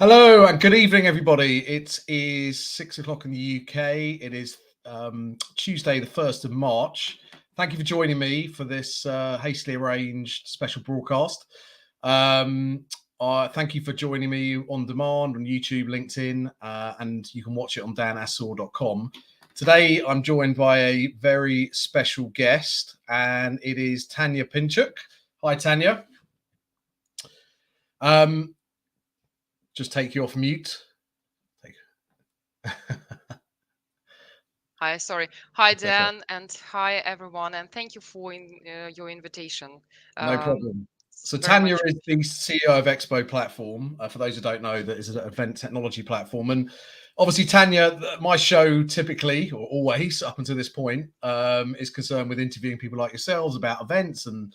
Hello and good evening, everybody. It is 6 o'clock in the UK. It is Tuesday, the 1st of March. Thank you for joining me for this hastily arranged special broadcast. Thank you for joining me on demand on YouTube, LinkedIn, and you can watch it on danassor.com. Today, I'm joined by a very special guest, and it is Tanya Pinchuk. Hi, Tanya. Just take you off mute. Hi, sorry. Hi, Dan, and hi, everyone, and thank you for your invitation. No problem. So Very Tanya much. is the CEO of ExpoPlatform. For those who don't know, that is an event technology platform. And obviously, Tanya, my show typically, or always up until this point, is concerned with interviewing people like yourselves about events and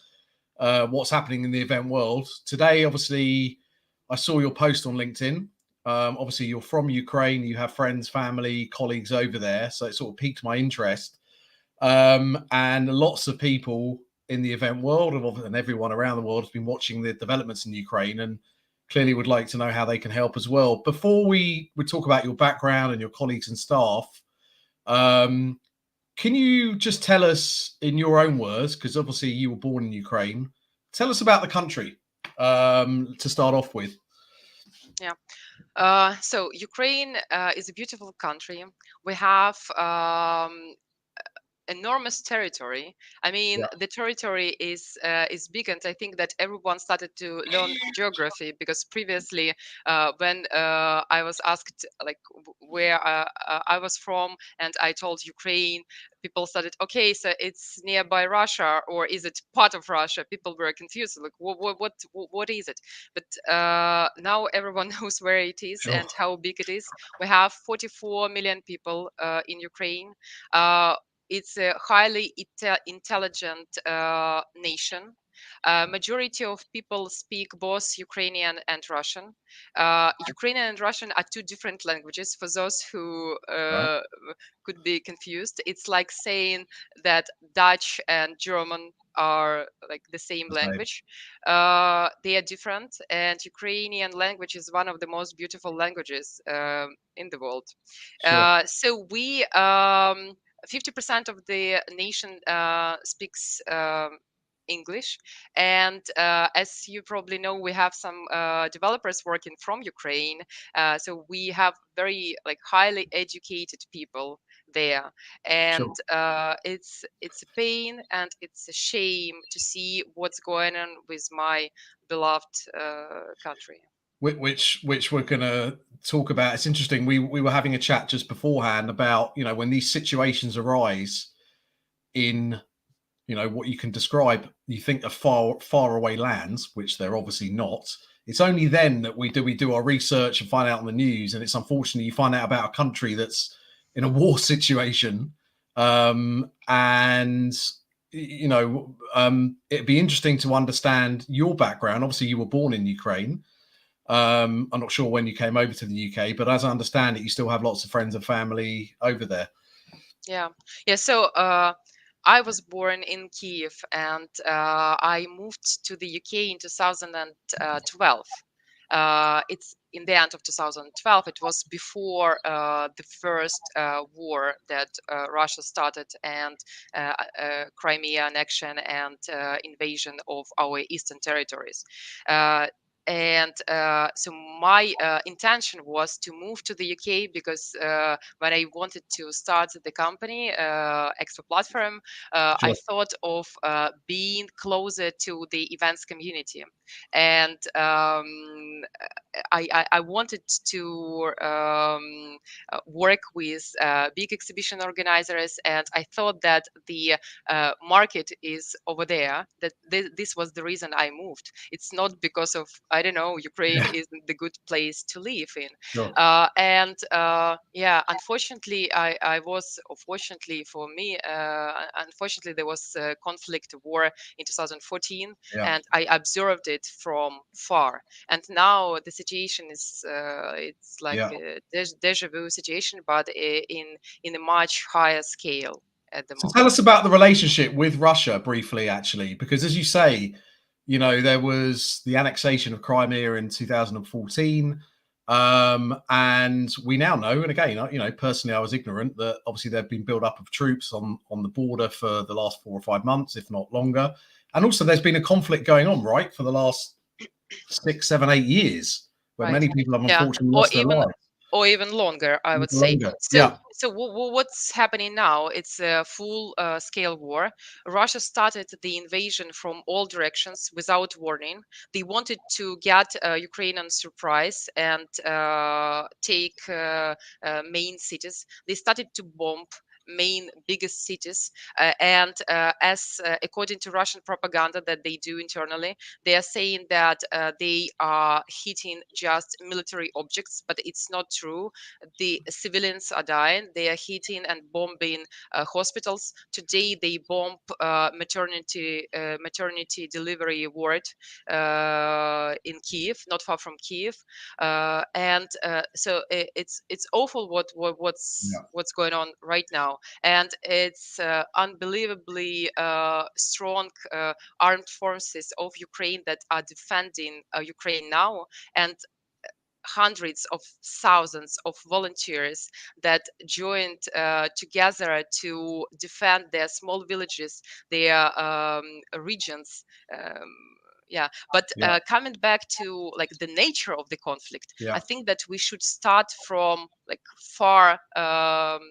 what's happening in the event world. Today, obviously, I saw your post on LinkedIn. Obviously, you're from Ukraine. You have friends, family, colleagues over there. So it sort of piqued my interest. And lots of people in the event world and everyone around the world has been watching the developments in Ukraine and clearly would like to know how they can help as well. Before we talk about your background and your colleagues and staff, can you just tell us in your own words, because obviously you were born in Ukraine, tell us about the country to start off with. Yeah. So Ukraine is a beautiful country. We have enormous territory. I mean, the territory is big, and I think that everyone started to learn geography because previously, when I was asked like where I was from, and I told Ukraine, people started, okay, so it's nearby Russia, or is it part of Russia? People were confused, like what is it? But now everyone knows where it is and how big it is. We have 44 million people in Ukraine. It's a highly intelligent nation. Majority of people speak both Ukrainian and Russian. Ukrainian and Russian are two different languages. For those who could be confused, it's like saying that Dutch and German are like the same language. They are different, and Ukrainian language is one of the most beautiful languages in the world. So we 50% of the nation speaks English, and as you probably know, we have some developers working from Ukraine. So we have very like highly educated people there, and it's a pain and it's a shame to see what's going on with my beloved country. Which we're going to talk about. It's interesting. We were having a chat just beforehand about, when these situations arise in, what you can describe, you think of far away lands, which they're obviously not. It's only then that we do our research and find out on the news. And it's unfortunately you find out about a country that's in a war situation. And it'd be interesting to understand your background. Obviously, you were born in Ukraine. I'm not sure when you came over to the UK, but as I understand it, you still have lots of friends and family over there. Yeah. So I was born in Kiev, and I moved to the UK in 2012. It's in the end of 2012. It was before the first war that Russia started, and Crimea annexion and invasion of our eastern territories. And so my intention was to move to the UK because when I wanted to start the company, ExpoPlatform, I thought of being closer to the events community. And I wanted to work with big exhibition organizers, and I thought that the market is over there. That this was the reason I moved. It's not because of, I don't know, Ukraine isn't the good place to live in. Unfortunately, fortunately for me, unfortunately, there was a conflict war in 2014, and I observed it from far. And now the situation is it's like a deja vu situation, but in a much higher scale at the moment. Tell us about the relationship with Russia briefly, actually, because as you say, there was the annexation of Crimea in 2014. And we now know, and again, personally, I was ignorant that obviously there've been build up of troops on the border for the last 4 or 5 months, if not longer. And also, there's been a conflict going on, right, for the last 6, 7, 8 years, where Right. many people have Yeah. unfortunately Or lost their lives. even longer, I would say. Longer, So, yeah, what's happening now? It's a full scale war. Russia started the invasion from all directions without warning. They wanted to get Ukraine on surprise and take main cities. They started to bomb main biggest cities, and as according to Russian propaganda that they do internally, they are saying that they are hitting just military objects, but it's not true. The civilians are dying. They are hitting and bombing hospitals. Today they bomb maternity delivery ward in Kiev, not far from Kiev, and so it's awful yeah, what's going on right now, and it's unbelievably strong armed forces of Ukraine that are defending Ukraine now, and hundreds of thousands of volunteers that joined together to defend their small villages, their regions. Um, yeah, but yeah, coming back to like the nature of the conflict, I yeah, think that we should start from like far long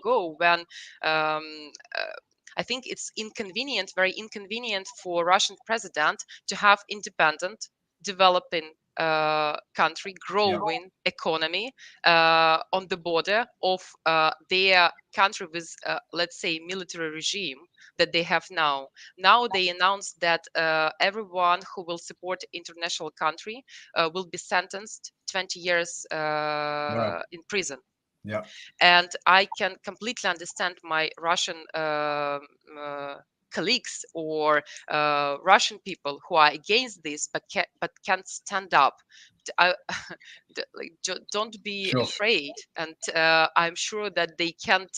ago when I think it's inconvenient, very inconvenient for Russian president to have independent, developing country, yeah, growing economy on the border of their country with, let's say, military regime that they have now. Now they announced that everyone who will support international country will be sentenced 20 years wow, in prison, yeah, and I can completely understand my Russian uh, colleagues or Russian people who are against this, but can't stand up. I, like, don't be sure. afraid, and I'm sure that they can't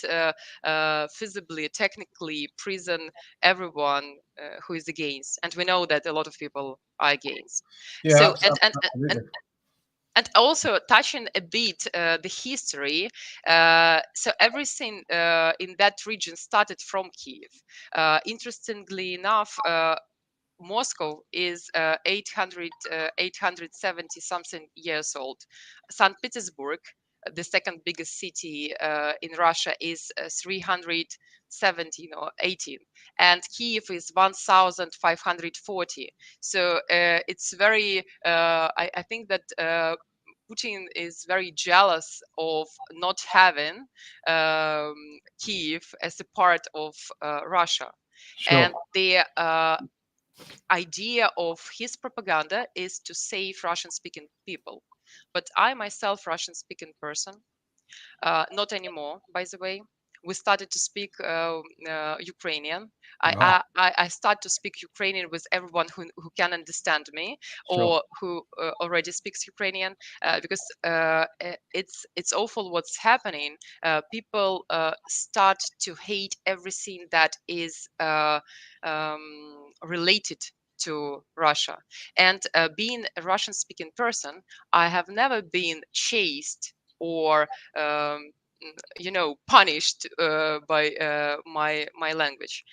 feasibly, technically prison everyone who is against, and we know that a lot of people are against. Yeah, So and absolutely. and also touching a bit the history, so everything in that region started from Kiev. Interestingly enough, Moscow is 870 something years old. St. Petersburg, the second biggest city in Russia, is 317 or 18, and Kiev is 1540. So it's very, I think that Putin is very jealous of not having um, Kiev as a part of Russia. Sure. And the idea of his propaganda is to save Russian speaking people. But I myself, Russian speaking person, not anymore, by the way. We started to speak Ukrainian. Wow. I start to speak Ukrainian with everyone who can understand me Sure. or who already speaks Ukrainian, because it's awful what's happening. People start to hate everything that is related to Russia. And being a Russian speaking person, I have never been chased or punished by my language.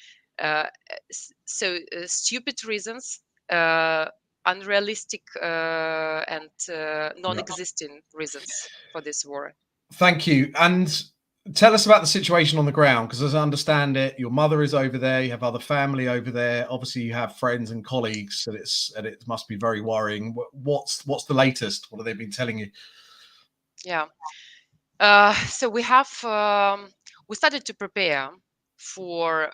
Stupid reasons, uh, unrealistic and Yeah. non-existing reasons for this war. Thank you. And tell us about the situation on the ground, because as I understand it, your mother is over there. You have other family over there. Obviously, you have friends and colleagues, and it must be very worrying. What's the latest? What have they been telling you? Yeah. So we started to prepare for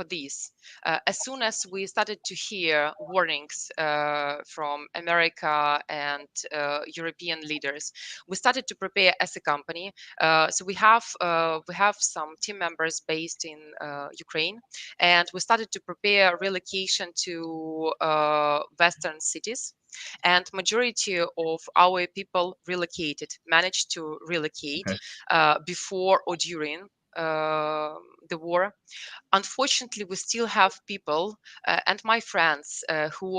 this. As soon as we started to hear warnings from America and European leaders, we started to prepare as a company. So we have some team members based in Ukraine, and we started to prepare relocation to Western cities, and majority of our people relocated, managed to relocate Okay. before or during the war. Unfortunately, we still have people and my friends who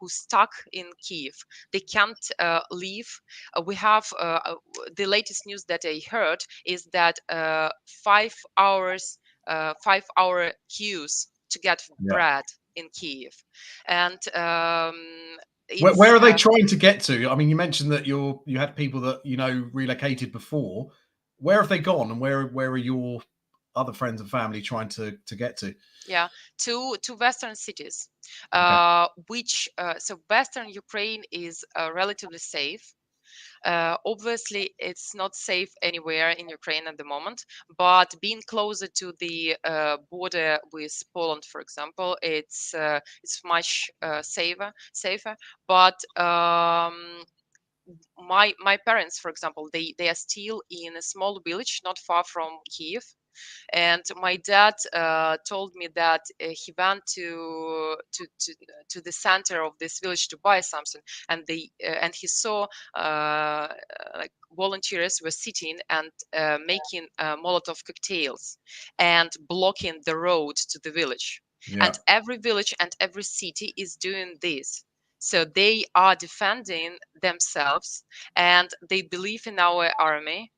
stuck in Kiev. They can't leave. We have the latest news that I heard is that 5 hours, 5-hour queues to get Yeah. bread in Kiev, and Where it's are they trying to get to? I mean, you mentioned that you had people that relocated before. Where have they gone, and where are your other friends and family trying to get to? yeah, to western cities, Okay. which so western Ukraine is relatively safe. Obviously, it's not safe anywhere in Ukraine at the moment, but being closer to the border with Poland, for example, it's much safer. But my parents, for example, they are still in a small village not far from Kiev, and my dad told me that he went to the center of this village to buy something, and and he saw like volunteers were sitting and making Molotov cocktails and blocking the road to the village. Yeah. And every village and every city is doing this. So they are defending themselves and they believe in our army.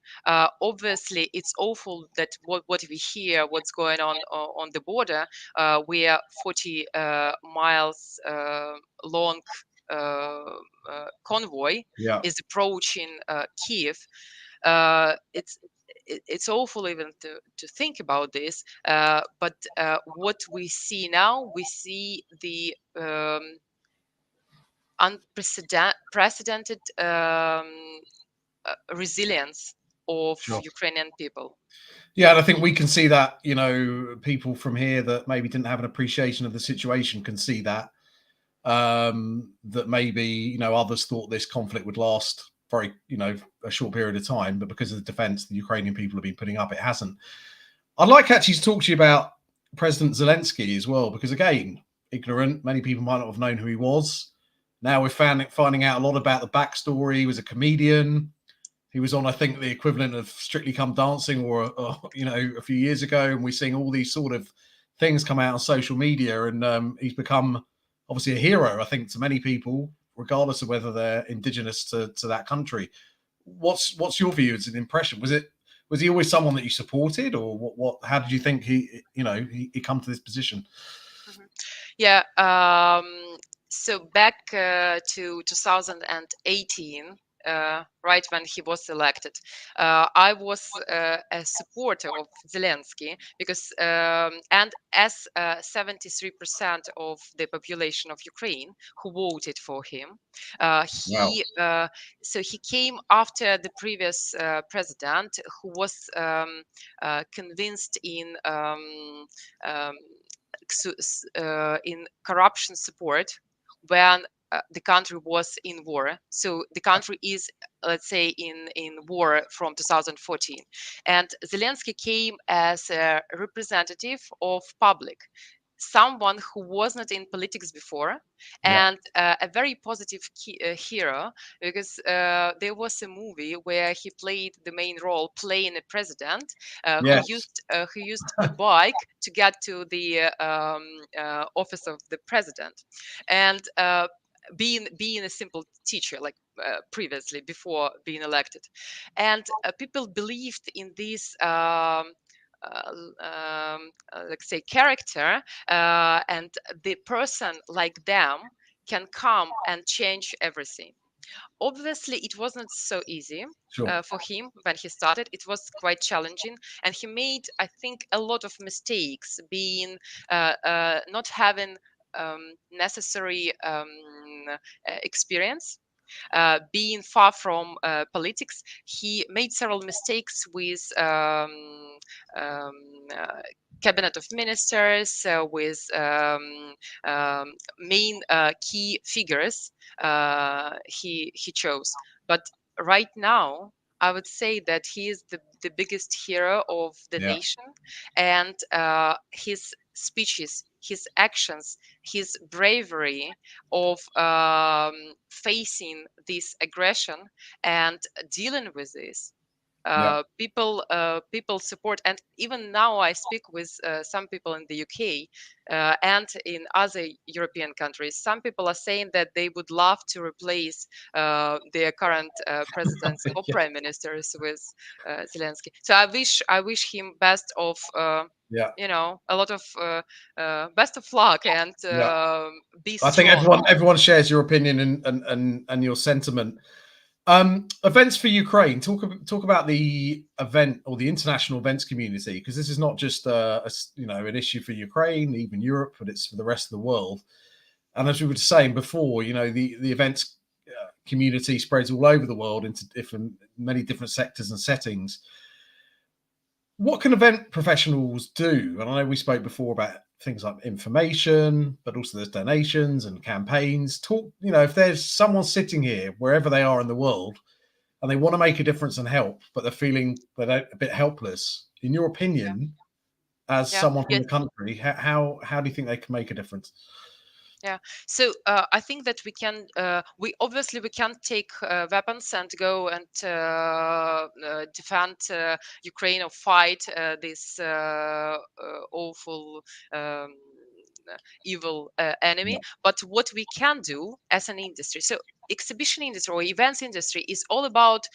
Obviously, it's awful that what we hear, what's going on the border, where 40 miles long convoy Yeah. is approaching Kiev. It's it's awful even to think about this. But what we see now, we see the unprecedented resilience of Sure. Ukrainian people. Yeah, and I think we can see that, people from here that maybe didn't have an appreciation of the situation can see that. That maybe, others thought this conflict would last very, a short period of time, but because of the defense the Ukrainian people have been putting up, it hasn't. I'd like actually to talk to you about President Zelensky as well, because again, ignorant, many people might not have known who he was. Now we're finding out a lot about the backstory. He was a comedian. He was on, I think, the equivalent of Strictly Come Dancing, or a few years ago, and we're seeing all these sort of things come out on social media, and he's become obviously a hero, I think, to many people, regardless of whether they're indigenous to that country. What's your view as an impression? Was he always someone that you supported, or what? How did you think he come to this position? Mhm. Yeah. So back to 2018, right when he was elected, I was a supporter of Zelensky because, and as 73% of the population of Ukraine who voted for him, Wow. so he came after the previous president who was convinced um, in corruption support when the country was in war. So the country is, let's say, in war from 2014, and Zelensky came as a representative of public, someone who was not in politics before, Yeah. and a very positive hero, because there was a movie where he played the main role playing a president Yes. who used a bike to get to the office of the president, and being a simple teacher like previously before being elected, and people believed in this let's say character, and the person like them can come and change everything. Obviously, it wasn't so easy Sure. for him when he started. It was quite challenging, and he made, I think, a lot of mistakes, being not having necessary experience, being far from politics. He made several mistakes with um, uh, cabinet of ministers, with main key figures he chose. But right now, I would say that he is the biggest hero of the Yeah. nation, and his speeches, his actions, his bravery of facing this aggression and dealing with this Yeah. People support, and even now I speak with some people in the UK and in other European countries. Some people are saying that they would love to replace their current presidents or Yeah. prime ministers with Zelensky. So I wish him best of Yeah. a lot of best of luck, and Yeah. be I think strong. everyone shares your opinion and your sentiment. Events for Ukraine. Talk about the event or the international events community, because this is not just an issue for Ukraine, even Europe, but it's for the rest of the world. And as we were saying before, the events community spreads all over the world into many different sectors and settings. What can event professionals do? And I know we spoke before about things like information, but also there's donations and campaigns. If there's someone sitting here, wherever they are in the world, and they want to make a difference and help, but they're feeling a bit helpless. In your Yeah, opinion, as yeah, someone from yes. the country, how do you think they can make a difference? Yeah. So I think that we can't take weapons and go and defend Ukraine or fight this awful um, evil Yeah. enemy. But what we can do as an industry, so exhibition industry or events industry is all about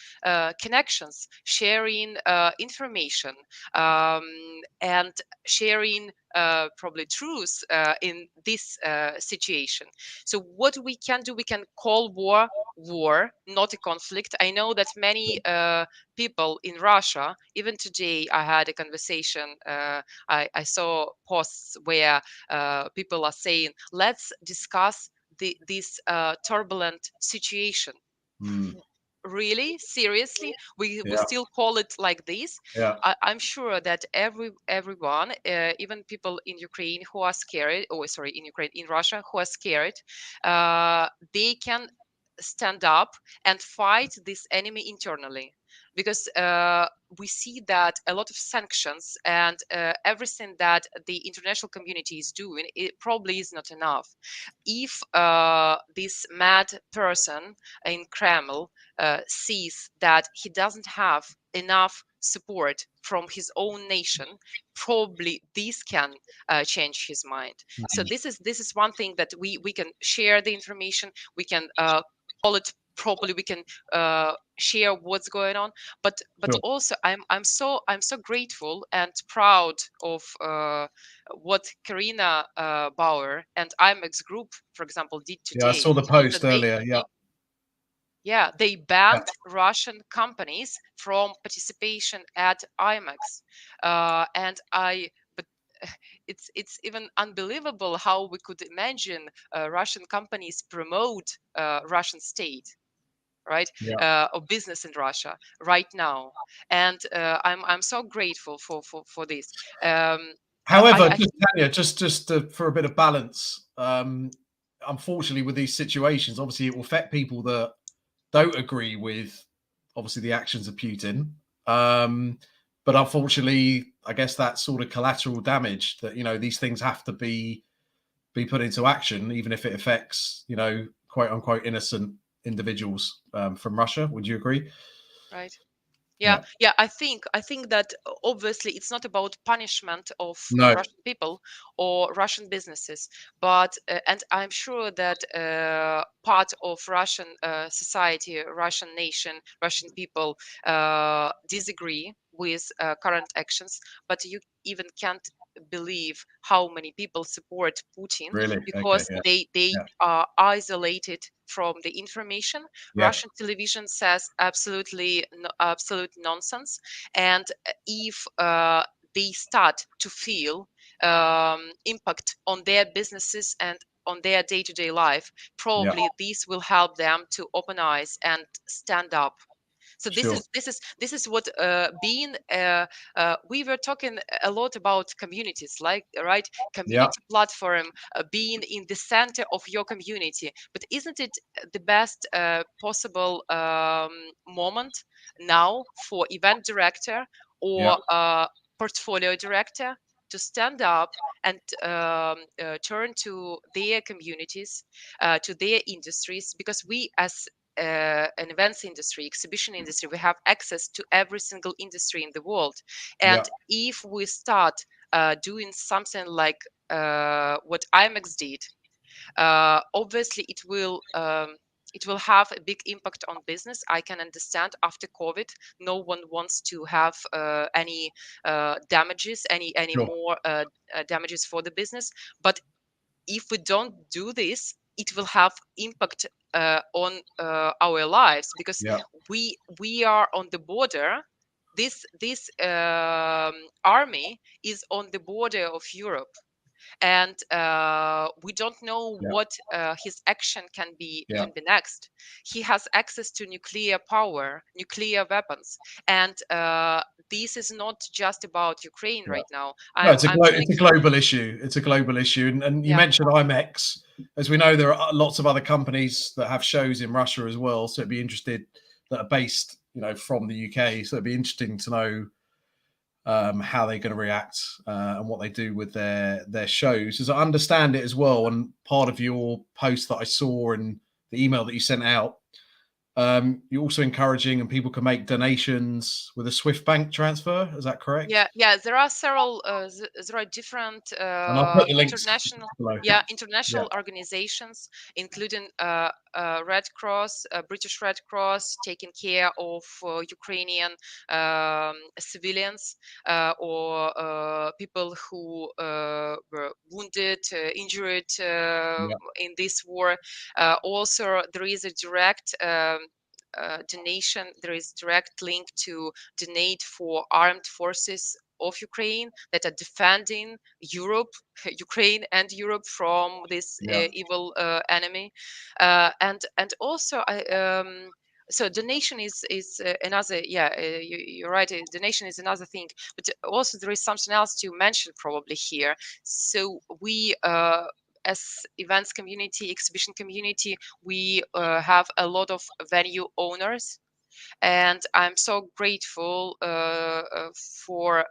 connections, sharing information, um, and sharing probably truth in this situation. So what we can do, we can call war, not a conflict. I know that many people in Russia, even today, I had a conversation. I saw posts where people are saying, let's discuss this turbulent situation. Mm. Really, seriously, we Yeah. still call it like this. Yeah. I'm sure that everyone, even people in Ukraine who are scared, or sorry, in Russia who are scared, they can stand up and fight this enemy internally, because we see that a lot of sanctions and everything that the international community is doing, it probably is not enough. If this mad person in Kremlin sees that he doesn't have enough support from his own nation, probably this can change his mind. So this is one thing that we can share the information, we can call it properly, we can share what's going on, but Sure. also I'm so grateful and proud of what Karina Bauer and IMEX Group, for example, did Yeah. I today. saw the So post they earlier. Yeah. they yeah, they Yeah. banned Russian companies from participation at IMEX, and I. But it's even unbelievable how we could imagine Russian companies promote Russian state, right, Yeah. or business in Russia right now, and I'm so grateful for this. Um, However, I just think Tanya, for a bit of balance, unfortunately, with these situations, obviously, it will affect people that don't agree with obviously the actions of Putin. But unfortunately, I guess that's sort of collateral damage that these things have to be put into action, even if it affects quote unquote innocent individuals from Russia. Would you agree? right. Yeah. Yeah, I think that obviously it's not about punishment of No. Russian people or Russian businesses, but and I'm sure that part of Russian society, Russian nation, Russian people disagree with current actions, but you even can't believe how many people support Putin, Really? Okay. because Yeah. they Yeah. are isolated from the information. Yeah. Russian television says absolute nonsense, and if they start to feel impact on their businesses and on their day-to-day life, Yeah. probably this will help them to open eyes and stand up. So this Sure. is this is this is what being we were talking a lot about communities, like, right, Yeah. community platform, being in the center of your community. But isn't it the best possible moment now for event director Yeah. or portfolio director to stand up and turn to their communities, to their industries, because we, an events industry, exhibition industry. We have access to every single industry in the world. Yeah. And if we start doing something like what IMEX did, obviously it will have a big impact on business. I can understand after COVID, no one wants to have any damages, any Sure. more damages for the business. But if we don't do this, it will have impact on our lives, because Yeah. we are on the border. This army is on the border of Europe, and we don't know Yeah. what his action can be Yeah. next. He has access to nuclear power, nuclear weapons, and this is not just about Ukraine Yeah. right now. No, I'm it's a global issue. It's a global issue. And you yeah. mentioned IMEX. As we know, there are lots of other companies that have shows in Russia as well. So it'd be interested that are based, from the UK. So it'd be interesting to know how they're going to react and what they do with their shows. As I understand it as well, and part of your post that I saw and the email that you sent out, you're also encouraging and people can make donations with a Swift bank transfer. Is that correct? Yeah. There are several. There are different And I'll put the links international, below. Yeah. international organizations, including Red Cross, British Red Cross, taking care of Ukrainian civilians or people who were wounded, injured Yeah. in this war. Also, there is a direct. Donation, there is direct link to donate for armed forces of Ukraine that are defending Europe, Ukraine and Europe from this Yeah. evil enemy, and also so donation is another, you're right, donation is another thing, but also there is something else to mention probably here. So we as events community, exhibition community, we have a lot of venue owners, and I'm so grateful for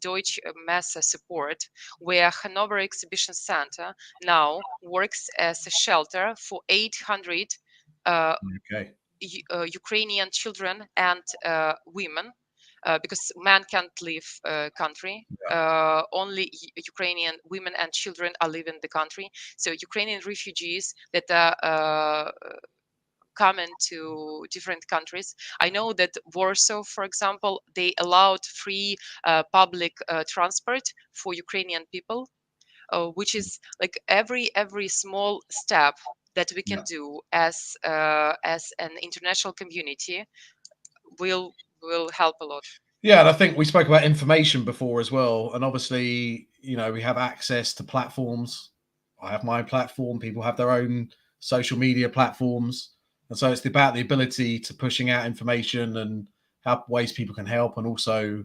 Deutsche Messe support, where Hanover Exhibition Center now works as a shelter for 800 Okay. Ukrainian children and women, because men can't leave country. Yeah. Only Ukrainian women and children are leaving the country. So Ukrainian refugees that are coming to different countries. I know that Warsaw, for example, they allowed free public transport for Ukrainian people, which is like every small step that we can Yeah. do as an international community will help a lot. Yeah, and I think we spoke about information before as well. And obviously, we have access to platforms. I have my platform. People have their own social media platforms. And so it's about the ability to pushing out information and how ways people can help, and also,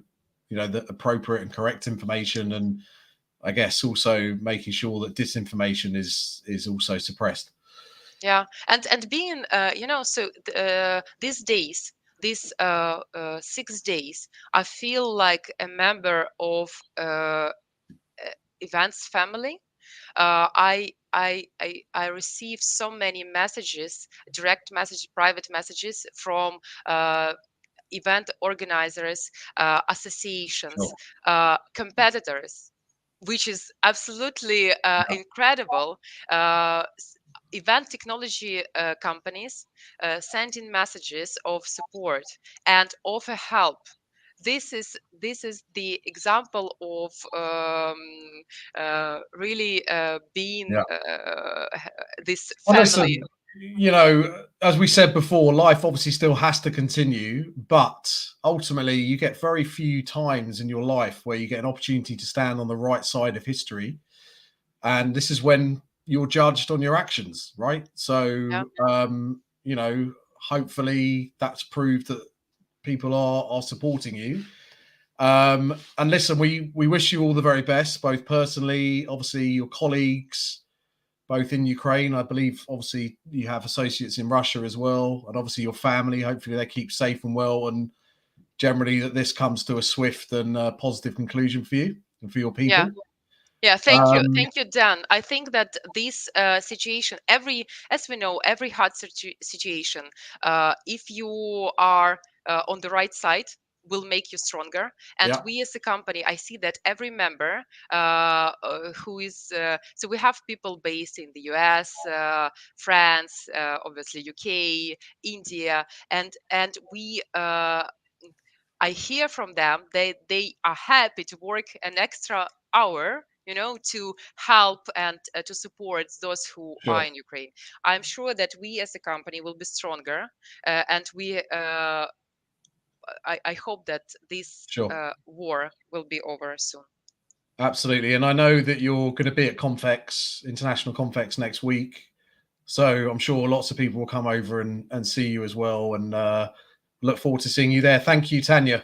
the appropriate and correct information. And I guess also making sure that disinformation is also suppressed. Yeah, and being so these days, these 6 days, I feel like a member of events family. I receive so many messages, direct message, private messages from event organizers, associations, Sure. competitors, which is absolutely incredible. Event technology companies sending messages of support and offer help. This is the example of really being Yeah. this Well, family. listen, as we said before, life obviously still has to continue, but ultimately, you get very few times in your life where you get an opportunity to stand on the right side of history. And this is when you're judged on your actions, right? Yeah, So, hopefully that's proved that people are supporting you. And listen, we wish you all the very best, both personally, obviously your colleagues, both in Ukraine. I believe, obviously, you have associates in Russia as well, and obviously your family. Hopefully, they keep safe and well, and generally that this comes to a swift and positive conclusion for you and for your yeah. people. Yeah, thank you, Dan. I think that this situation, as we know, every hard situation, if you are on the right side, will make you stronger. And Yeah, we as a company, I see that every member who is, so we have people based in the US, France, obviously UK, India, and we. I hear from them they are happy to work an extra hour, to help and to support those who are sure, in Ukraine. I'm sure that we as a company will be stronger, and I hope that this sure. war will be over soon. Absolutely. And I know that you're going to be at Confex, International Confex next week. So I'm sure lots of people will come over and see you as well. And look forward to seeing you there. Thank you, Tanya.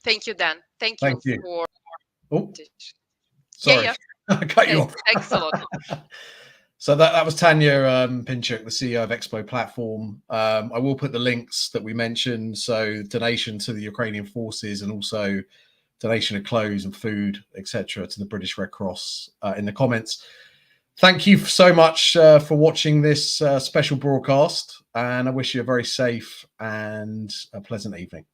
Thank you, Dan. Thank Thank you you. for. Oh, Yeah, sorry. yeah. I cut you off. Thanks a lot. So that was Tanya Pinchuk, the CEO of ExpoPlatform. I will put the links that we mentioned. So donation to the Ukrainian forces and also donation of clothes and food, etc., to the British Red Cross in the comments. Thank you so much for watching this special broadcast, and I wish you a very safe and a pleasant evening.